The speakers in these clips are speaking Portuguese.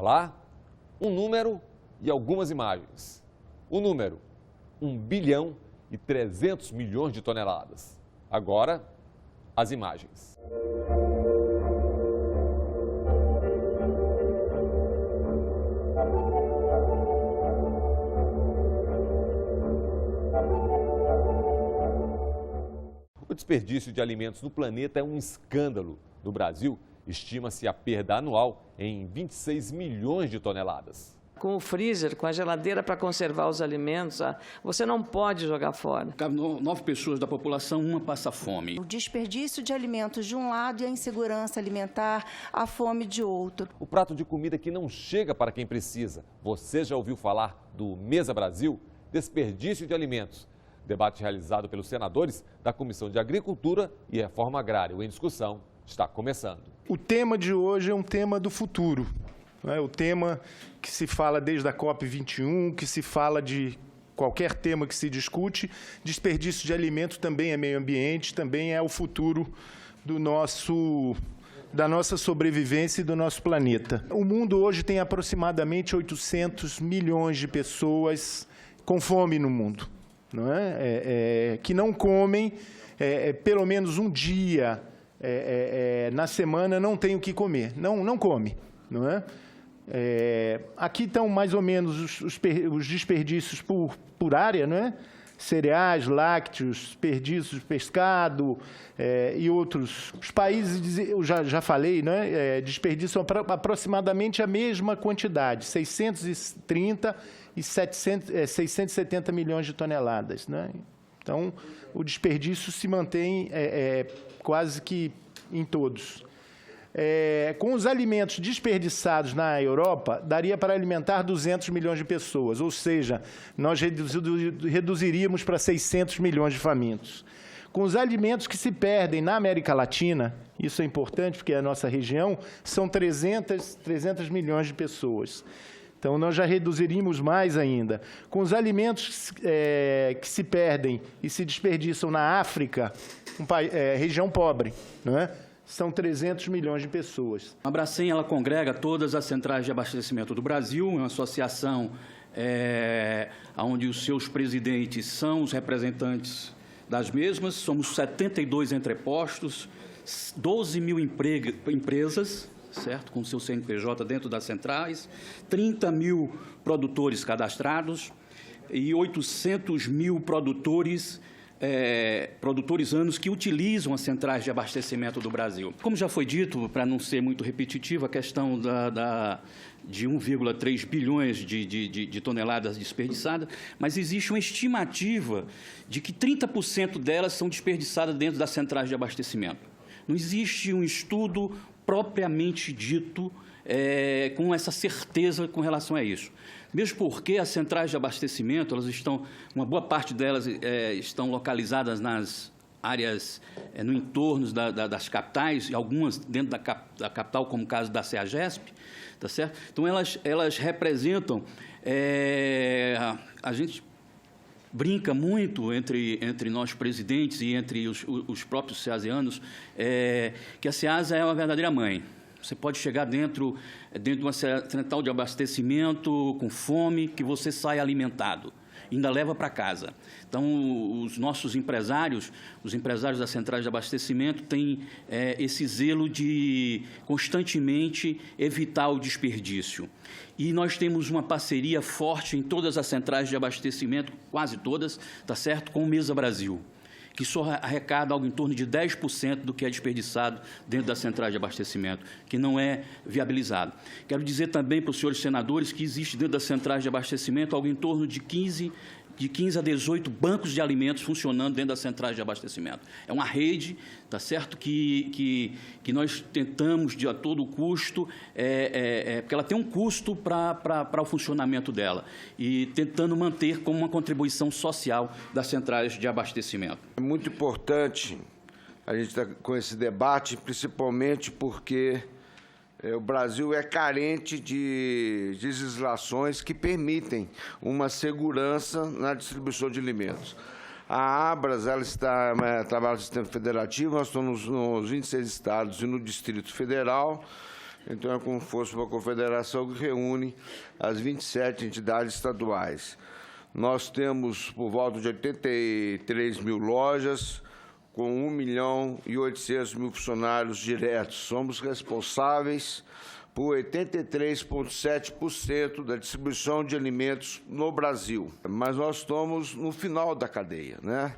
lá, um número e algumas imagens. O número, 1,3 bilhão de toneladas. Agora, as imagens. O desperdício de alimentos no planeta é um escândalo. No Brasil, estima-se a perda anual em 26 milhões de toneladas. Com o freezer, com a geladeira para conservar os alimentos, você não pode jogar fora. 9 pessoas da população, uma passa fome. O desperdício de alimentos de um lado e a insegurança alimentar, a fome de outro. O prato de comida que não chega para quem precisa. Você já ouviu falar do Mesa Brasil? Desperdício de alimentos. Debate realizado pelos senadores da Comissão de Agricultura e Reforma Agrária. O Em Discussão está começando. O tema de hoje é um tema do futuro. O tema que se fala desde a COP21, que se fala de qualquer tema que se discute. Desperdício de alimento também é meio ambiente, também é o futuro da nossa sobrevivência e do nosso planeta. O mundo hoje tem aproximadamente 800 milhões de pessoas com fome no mundo, não é? Que não comem pelo menos um dia na semana, não tem o que comer, não come, não é? Aqui estão mais ou menos os desperdícios por área, não é? Cereais, lácteos, desperdícios de pescado e outros. Os países, eu já falei, não é? Desperdiçam aproximadamente a mesma quantidade, 630 e 670 milhões de toneladas, né? Então, o desperdício se mantém quase que em todos. Com os alimentos desperdiçados na Europa, daria para alimentar 200 milhões de pessoas, ou seja, nós reduziríamos para 600 milhões de famintos. Com os alimentos que se perdem na América Latina, isso é importante porque é a nossa região, são 300 milhões de pessoas. Então, nós já reduziríamos mais ainda. Com os alimentos que se perdem e se desperdiçam na África, região pobre, não é? São 300 milhões de pessoas. A Abracem, ela congrega todas as centrais de abastecimento do Brasil, uma associação onde os seus presidentes são os representantes das mesmas. Somos 72 entrepostos, 12 mil empresas, certo? Com seu CNPJ dentro das centrais, 30 mil produtores cadastrados e 800 mil produtores anos que utilizam as centrais de abastecimento do Brasil. Como já foi dito, para não ser muito repetitivo, a questão de 1,3 bilhões de toneladas desperdiçadas, mas existe uma estimativa de que 30% delas são desperdiçadas dentro das centrais de abastecimento. Não existe um estudo propriamente dito com essa certeza com relação a isso. Mesmo porque as centrais de abastecimento, uma boa parte delas estão localizadas nas áreas, no entorno das capitais, e algumas dentro da capital, como o caso da CEAGESP, tá certo? Então, elas representam, a gente brinca muito entre nós presidentes e entre os próprios ceasianos, que a Ceasa é uma verdadeira mãe. Você pode chegar dentro de uma central de abastecimento com fome, que você sai alimentado, ainda leva para casa. Então, os nossos empresários, os empresários das centrais de abastecimento, têm esse zelo de constantemente evitar o desperdício. E nós temos uma parceria forte em todas as centrais de abastecimento, quase todas, tá certo, com o Mesa Brasil, que só arrecada algo em torno de 10% do que é desperdiçado dentro das centrais de abastecimento, que não é viabilizado. Quero dizer também para os senhores senadores que existe dentro das centrais de abastecimento algo em torno de 15 a 18 bancos de alimentos funcionando dentro das centrais de abastecimento. É uma rede, tá certo, que nós tentamos de a todo custo, porque ela tem um custo para o funcionamento dela, e tentando manter como uma contribuição social das centrais de abastecimento. É muito importante a gente estar com esse debate, principalmente porque o Brasil é carente de legislações que permitem uma segurança na distribuição de alimentos. A Abras, ela trabalha no sistema federativo, nós estamos nos 26 estados e no Distrito Federal, Então, é como se fosse uma confederação que reúne as 27 entidades estaduais. Nós temos por volta de 83 mil lojas, com 1.800.000 funcionários diretos. Somos responsáveis por 83,7% da distribuição de alimentos no Brasil. Mas nós estamos no final da cadeia, né?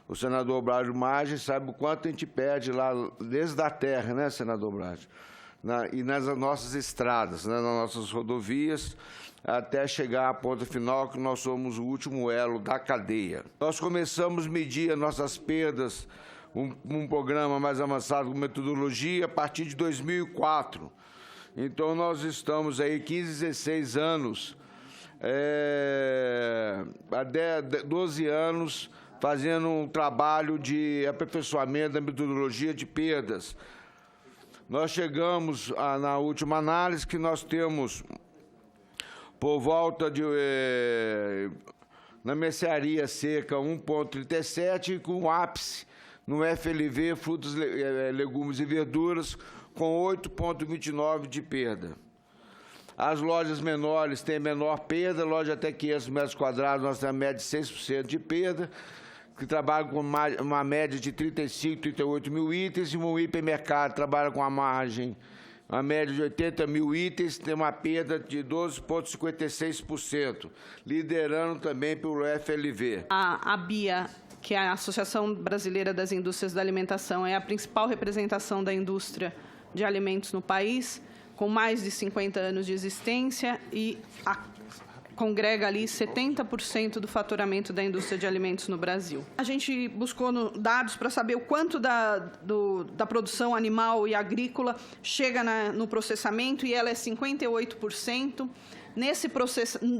O senador Braulio Maggi sabe o quanto a gente perde lá, desde a terra, né, senador Braulio? E nas nossas estradas, né, nas nossas rodovias, até chegar à ponta final, que nós somos o último elo da cadeia. Nós começamos a medir as nossas perdas, um programa mais avançado com metodologia, a partir de 2004. Então, nós estamos aí 15, 16 anos, há 12 anos, fazendo um trabalho de aperfeiçoamento da metodologia de perdas. Nós chegamos, na última análise, que nós temos, por volta de, na mercearia seca, 1,37, e com ápice no FLV, frutas, legumes e verduras, com 8,29 de perda. As lojas menores têm menor perda, loja até 500 metros quadrados, nós temos a média de 6% de perda, que trabalha com uma média de 35, 38 mil itens, e um hipermercado trabalha com a margem, uma média de 80 mil itens, tem uma perda de 12,56%, liderando também pelo FLV. A ABIA, que é a Associação Brasileira das Indústrias da Alimentação, é a principal representação da indústria de alimentos no país, com mais de 50 anos de existência, e congrega ali 70% do faturamento da indústria de alimentos no Brasil. A gente buscou dados para saber o quanto da produção animal e agrícola chega no processamento, e ela é 58%.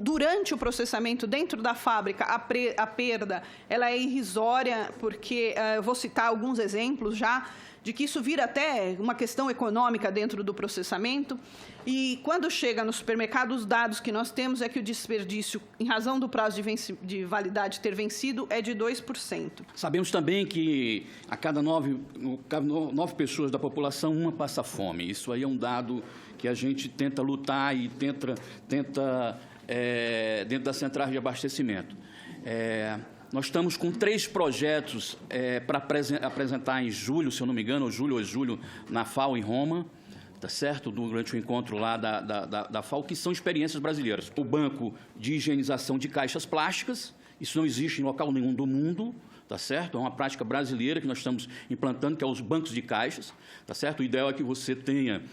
Durante o processamento, dentro da fábrica, a perda ela é irrisória, porque eu vou citar alguns exemplos já, de que isso vira até uma questão econômica dentro do processamento. E quando chega no supermercado, os dados que nós temos é que o desperdício, em razão do prazo de validade ter vencido, é de 2%. Sabemos também que a cada 9 pessoas da população, uma passa fome. Isso aí é um dado que a gente tenta lutar e tenta dentro das centrais de abastecimento. Nós estamos com 3 projetos para apresentar em julho, se eu não me engano, julho, na FAO, em Roma, tá certo? Durante o encontro lá da FAO, que são experiências brasileiras. O banco de higienização de caixas plásticas, isso não existe em local nenhum do mundo, tá certo? É uma prática brasileira que nós estamos implantando, que é os bancos de caixas, tá certo? O ideal é que você tenha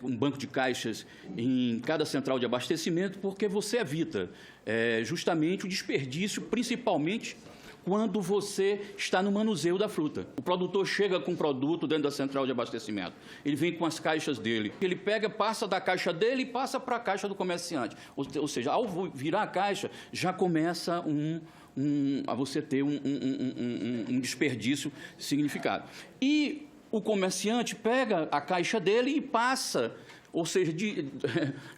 um banco de caixas em cada central de abastecimento, porque você evita justamente o desperdício, principalmente quando você está no manuseio da fruta. O produtor chega com o produto dentro da central de abastecimento. Ele vem com as caixas dele. Ele pega, passa da caixa dele e passa para a caixa do comerciante. Ou seja, ao virar a caixa, já começa a você ter um desperdício significado. E o comerciante pega a caixa dele e passa, ou seja,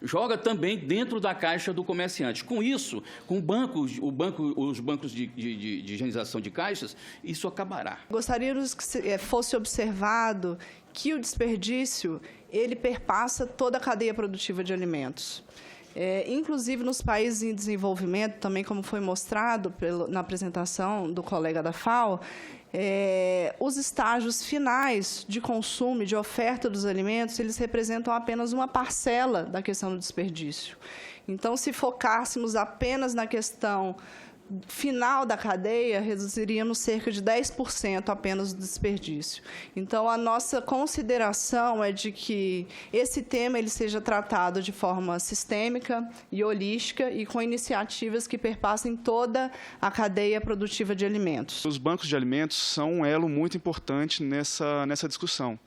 joga também dentro da caixa do comerciante. Com isso, com os bancos de higienização de caixas, isso acabará. Gostaríamos que fosse observado que o desperdício ele perpassa toda a cadeia produtiva de alimentos. Inclusive nos países em desenvolvimento, também como foi mostrado na apresentação do colega da FAO, os estágios finais de consumo e de oferta dos alimentos, eles representam apenas uma parcela da questão do desperdício. Então, se focássemos apenas na questão final da cadeia, reduziríamos cerca de 10% apenas do desperdício. Então, a nossa consideração é de que esse tema ele seja tratado de forma sistêmica e holística e com iniciativas que perpassem toda a cadeia produtiva de alimentos. Os bancos de alimentos são um elo muito importante nessa discussão,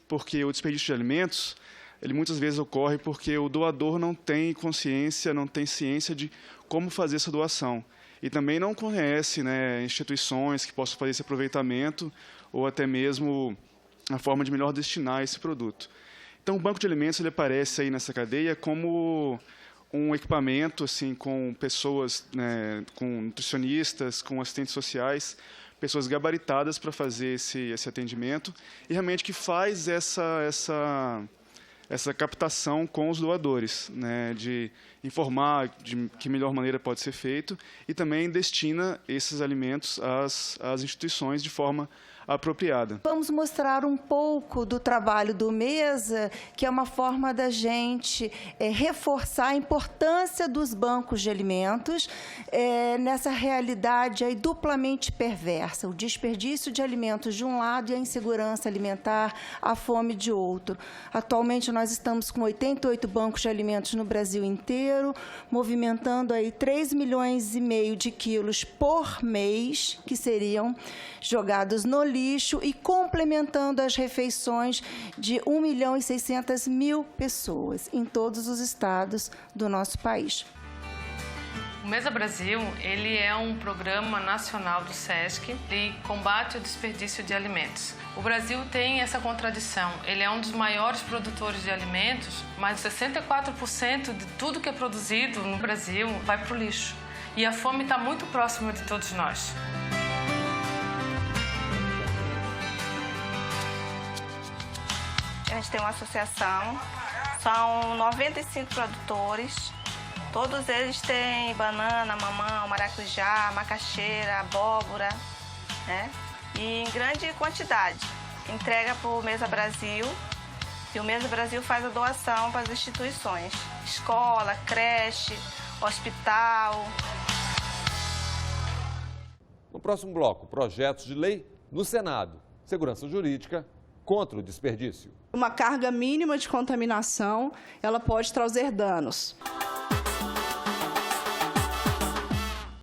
porque o desperdício de alimentos ele muitas vezes ocorre porque o doador não tem consciência, não tem ciência de como fazer essa doação. E também não conhece, instituições que possam fazer esse aproveitamento ou até mesmo a forma de melhor destinar esse produto. Então, o banco de alimentos ele aparece aí nessa cadeia como um equipamento assim, com pessoas, com nutricionistas, com assistentes sociais, pessoas gabaritadas para fazer esse atendimento e realmente que faz essa essa captação com os doadores, né, de informar de que melhor maneira pode ser feito e também destina esses alimentos às instituições de forma apropriada. Vamos mostrar um pouco do trabalho do Mesa, que é uma forma da gente reforçar a importância dos bancos de alimentos nessa realidade aí duplamente perversa, o desperdício de alimentos de um lado e a insegurança alimentar, a fome de outro. Atualmente nós estamos com 88 bancos de alimentos no Brasil inteiro, movimentando aí 3,5 milhões de quilos por mês, que seriam jogados no lixo e complementando as refeições de 1.600.000 pessoas em todos os estados do nosso país. O Mesa Brasil, ele é um programa nacional do SESC e combate o desperdício de alimentos. O Brasil tem essa contradição, ele é um dos maiores produtores de alimentos, mas 64% de tudo que é produzido no Brasil vai para o lixo. E a fome está muito próxima de todos nós. A gente tem uma associação, são 95 produtores, todos eles têm banana, mamão, maracujá, macaxeira, abóbora, né? E em grande quantidade. Entrega para o Mesa Brasil e o Mesa Brasil faz a doação para as instituições, escola, creche, hospital. No próximo bloco, projetos de lei no Senado, segurança jurídica contra o desperdício. Uma carga mínima de contaminação, ela pode trazer danos.